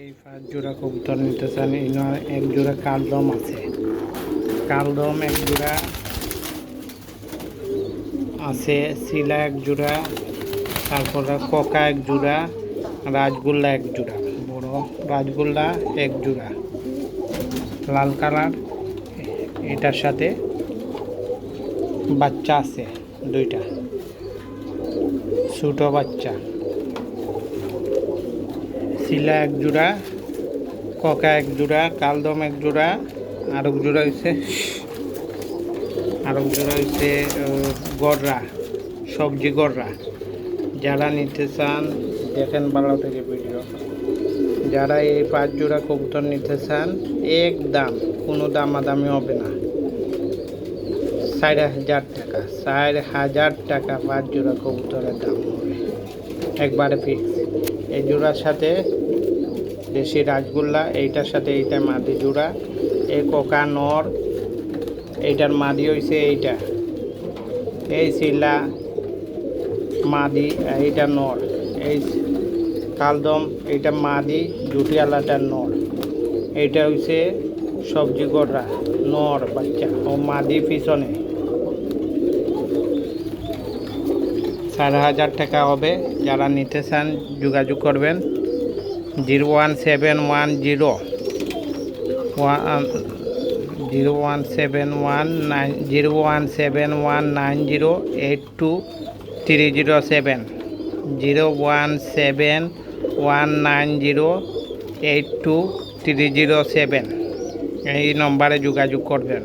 এই 5 জোড়া কবুতর নিতে চান, ইনার এক জোড়া কালদম আছে, কালদম এক জোড়া আছে, শিলা এক জোড়া, তারপরে কোকা এক জোড়া, রাজগোল্লা এক জোড়া, বড় রাজগোল্লা এক জোড়া লাল কালার। এটার সাথে বাচ্চা আছে দুইটা ছোট বাচ্চা। শিলা এক জোড়া, কোকা এক জোড়া, কালদম এক জোড়া, আরেক জোড়া হচ্ছে গররা, সবজি গররা। যারা নিতে চান দেখেন ভালো থেকে ভিডিও। যারা এই 5 জোড়া কবুতর নিতে চান এক দাম, কোনো দামাদামি হবে না, 4,000 টাকা, 4,000 টাকা 5 জোড়া কবুতরের দাম হবে একবারে ফিক্স। এই জোড়ার সাথে দেশি রাজগোল্লা, এইটার সাথে এইটা মাদি জোড়া, এই কোকা নর, এইটার মাদি হইছে এইটা, এই শিলা মাদি, এইটা নর, এই কালদম এইটা মাদি, জুটিয়ালাটার নর, এইটা হইছে সবজি গড়রা নর বাচ্চা ও মাদি পিছনে। 4,000 টাকা হবে। যারা নিতে চান যোগাযোগ করবেন 01719082307, 01719082307 এই নম্বরে যোগাযোগ করবেন।